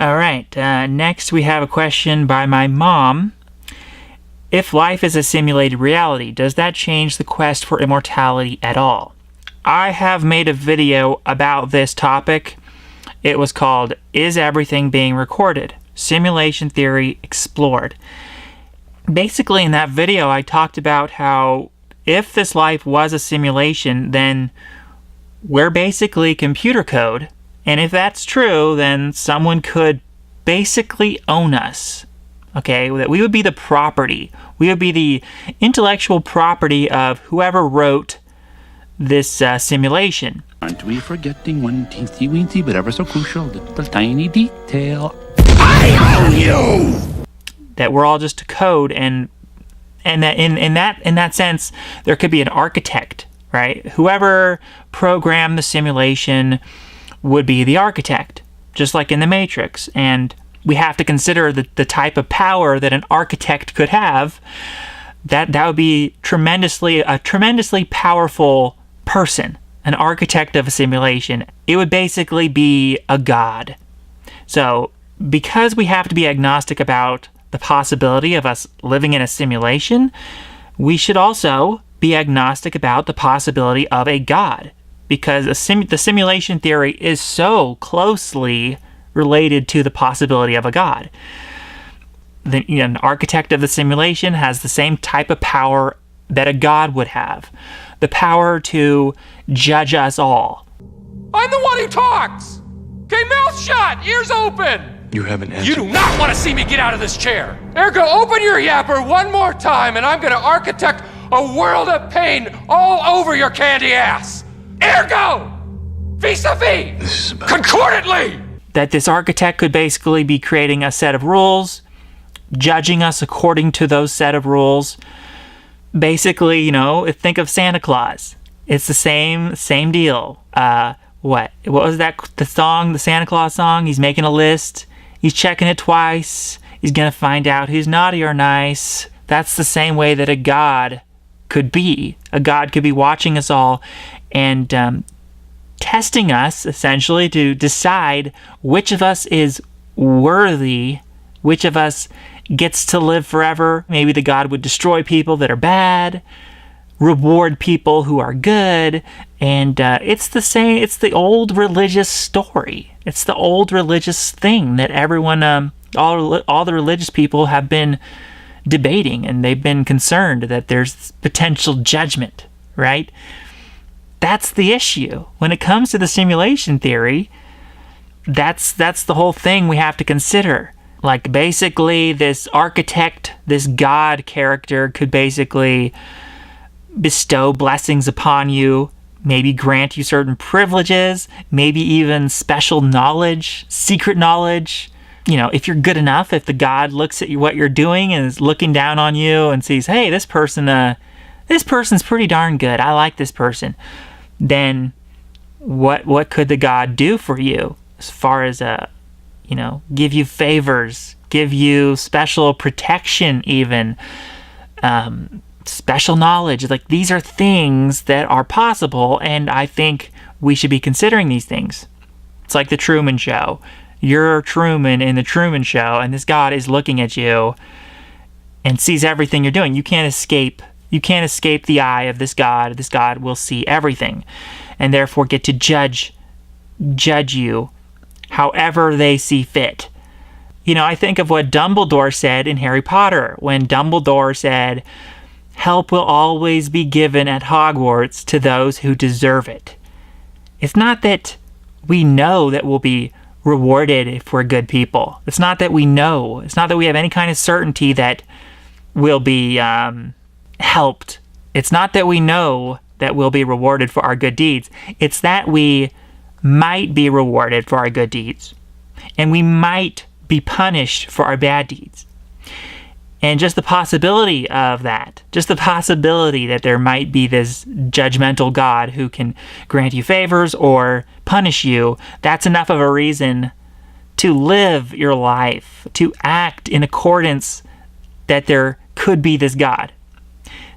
All right, next we have a question by my mom. If life is a simulated reality, does that change the quest for immortality at all? I have made a video about this topic. It was called, Is Everything Being Recorded? Simulation Theory Explored. Basically, in that video, I talked about how if this life was a simulation, then we're basically computer code. And if that's true, then someone could basically own us. Okay, that we would be the property. We would be the intellectual property of whoever wrote this simulation. Aren't we forgetting one teensy-weensy but ever so crucial little tiny detail? I own you! That we're all just a code, and that in that sense, there could be an architect, right? Whoever programmed the simulation would be the architect, just like in the Matrix. And we have to consider the type of power that an architect could have. That would be a tremendously powerful person, an architect of a simulation. It would basically be a god. So because we have to be agnostic about the possibility of us living in a simulation, we should also be agnostic about the possibility of a god, because the simulation theory is so closely related to the possibility of a god. An architect of the simulation has the same type of power that a god would have, the power to judge us all. I'm the one who talks! Okay, mouth shut, ears open! You haven't answered. You do not want to see me get out of this chair! Ergo, open your yapper one more time and I'm gonna architect a world of pain all over your candy ass! Ergo! Vis-a-vis! This is about concordantly! That this architect could basically be creating a set of rules, judging us according to those set of rules. Basically, think of Santa Claus. It's the same deal. What was that, the Santa Claus song? He's making a list. He's checking it twice. He's going to find out who's naughty or nice. That's the same way that a god could be. A god could be watching us all and testing us, essentially, to decide which of us is worthy, which of us gets to live forever. Maybe the god would destroy people that are bad, reward people who are good, and it's the old religious story. It's the old religious thing that everyone, all the religious people have been debating, and they've been concerned that there's potential judgment, right? That's the issue. When it comes to the simulation theory, that's the whole thing we have to consider. Like, basically, this architect, this god character could basically bestow blessings upon you, maybe grant you certain privileges, maybe even special knowledge, secret knowledge. If you're good enough, if the god looks at what you're doing and is looking down on you and sees, hey, this person's pretty darn good, I like this person, then what could the god do for you as far as give you favors, give you special protection, even special knowledge? Like, these are things that are possible, and I think we should be considering these things. It's like the Truman Show. You're Truman in the Truman Show, and this god is looking at you and sees everything you're doing. You can't escape the eye of this god. This god will see everything, and therefore get to judge you however they see fit. I think of what Dumbledore said in Harry Potter, when Dumbledore said, help will always be given at Hogwarts to those who deserve it. It's not that we know that we'll be rewarded if we're good people. It's not that we know. It's not that we have any kind of certainty that we'll be helped. It's not that we know that we'll be rewarded for our good deeds. It's that we might be rewarded for our good deeds, and we might be punished for our bad deeds. And just the possibility of that, just the possibility that there might be this judgmental God who can grant you favors or punish you, that's enough of a reason to live your life, to act in accordance that there could be this God.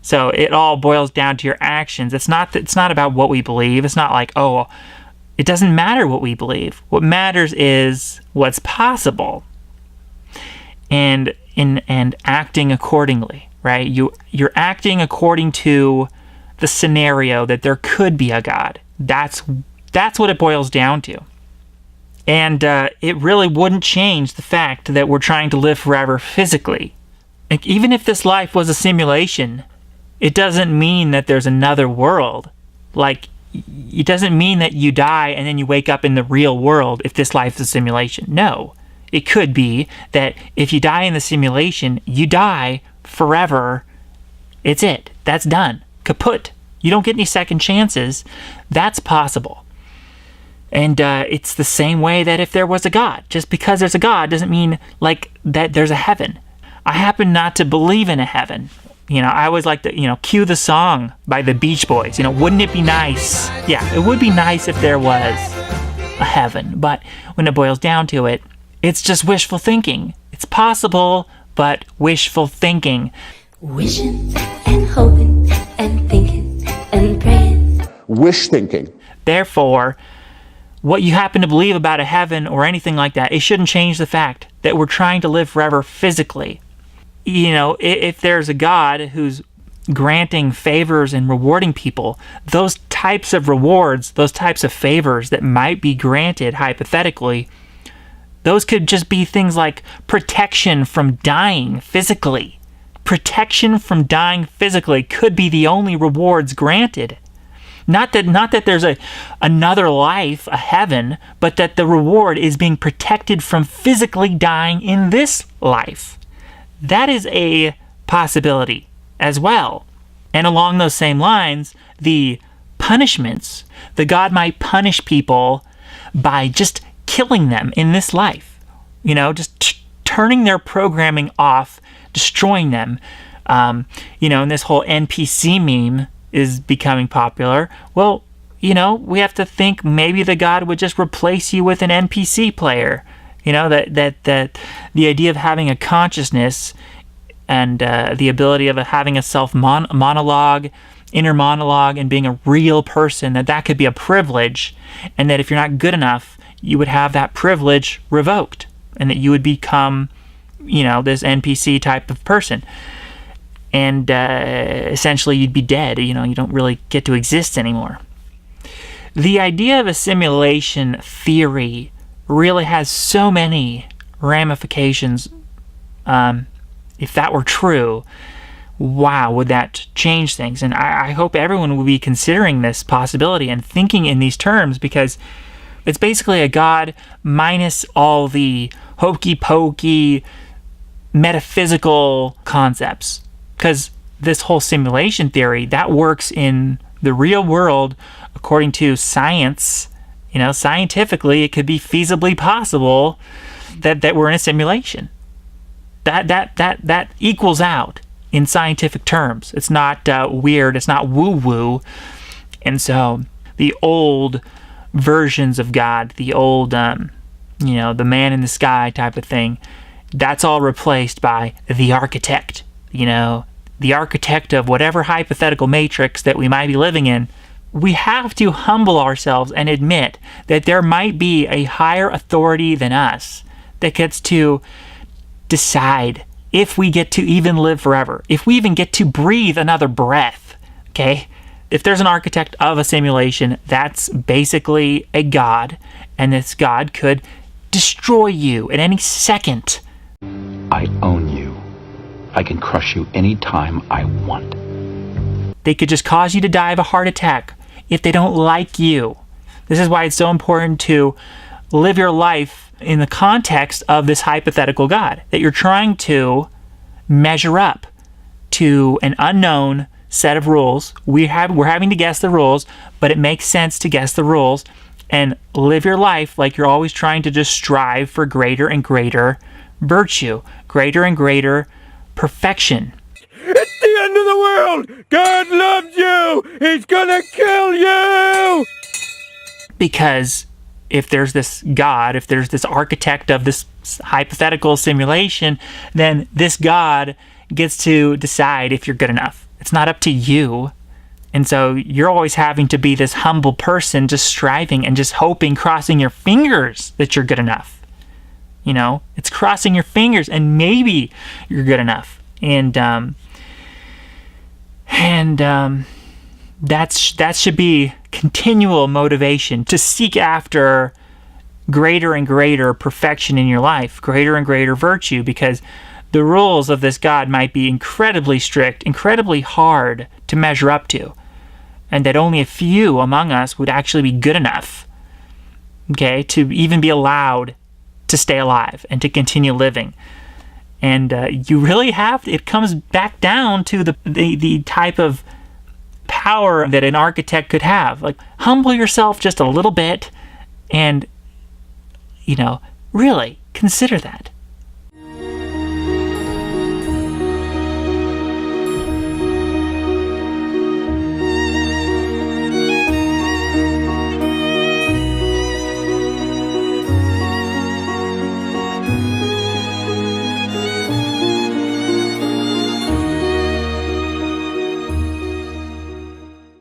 So it all boils down to your actions. It's not about what we believe. It's not like, oh, It doesn't matter what we believe. What matters is what's possible, and acting accordingly, right? You're acting according to the scenario that there could be a God. That's what it boils down to. And it really wouldn't change the fact that we're trying to live forever physically. Like, even if this life was a simulation, it doesn't mean that there's another world. Like, it doesn't mean that you die and then you wake up in the real world if this life is a simulation. No. It could be that if you die in the simulation, you die forever. It's it. That's done. Kaput. You don't get any second chances. That's possible. And it's the same way that if there was a God. Just because there's a God doesn't mean like that there's a heaven. I happen not to believe in a heaven. I always like to, cue the song by the Beach Boys. Wouldn't it be nice? Yeah, it would be nice if there was a heaven. But when it boils down to it, it's just wishful thinking. It's possible, but wishful thinking. Wishing and hoping and thinking and praying. Wish thinking. Therefore, what you happen to believe about a heaven or anything like that, it shouldn't change the fact that we're trying to live forever physically. If there's a God who's granting favors and rewarding people, those types of rewards, those types of favors that might be granted hypothetically, those could just be things like protection from dying physically. Protection from dying physically could be the only rewards granted. Not that there's another life, a heaven, but that the reward is being protected from physically dying in this life. That is a possibility as well. And along those same lines, the punishments, the God might punish people by just killing them in this life. Just turning their programming off, destroying them. And this whole NPC meme is becoming popular. Well, we have to think maybe the God would just replace you with an NPC player. That the idea of having a consciousness and the ability of having a monologue, inner monologue, and being a real person, that could be a privilege, and that if you're not good enough, you would have that privilege revoked, and that you would become, this NPC type of person. And essentially you'd be dead. You don't really get to exist anymore. The idea of a simulation theory really has so many ramifications. If that were true, wow, would that change things? And I hope everyone will be considering this possibility and thinking in these terms, because it's basically a God minus all the hokey-pokey metaphysical concepts. Because this whole simulation theory, that works in the real world according to science. Scientifically, it could be feasibly possible that we're in a simulation. That equals out in scientific terms. It's not weird. It's not woo-woo. And so the old versions of God, the old, the man in the sky type of thing, that's all replaced by the architect. The architect of whatever hypothetical matrix that we might be living in. We have to humble ourselves and admit that there might be a higher authority than us that gets to decide if we get to even live forever, if we even get to breathe another breath, okay? If there's an architect of a simulation, that's basically a God, and this God could destroy you at any second. I own you. I can crush you anytime I want. They could just cause you to die of a heart attack if they don't like you. This is why it's so important to live your life in the context of this hypothetical God, that you're trying to measure up to an unknown set of rules. We're having to guess the rules, but it makes sense to guess the rules and live your life like you're always trying to just strive for greater and greater virtue, greater and greater perfection. It's the end of the world! God loves you! He's gonna kill you! Because if there's this God, if there's this architect of this hypothetical simulation, then this God gets to decide if you're good enough. It's not up to you And so you're always having to be this humble person, just striving and just hoping, crossing your fingers that you're good enough. You know, it's crossing your fingers and maybe you're good enough. And that should be continual motivation to seek after greater and greater perfection in your life, greater and greater virtue, because the rules of this God might be incredibly strict, incredibly hard to measure up to, and that only a few among us would actually be good enough, okay, to even be allowed to stay alive and to continue living. And you really have to, it comes back down to the type of power that an architect could have. Like, humble yourself just a little bit and, you know, really consider that.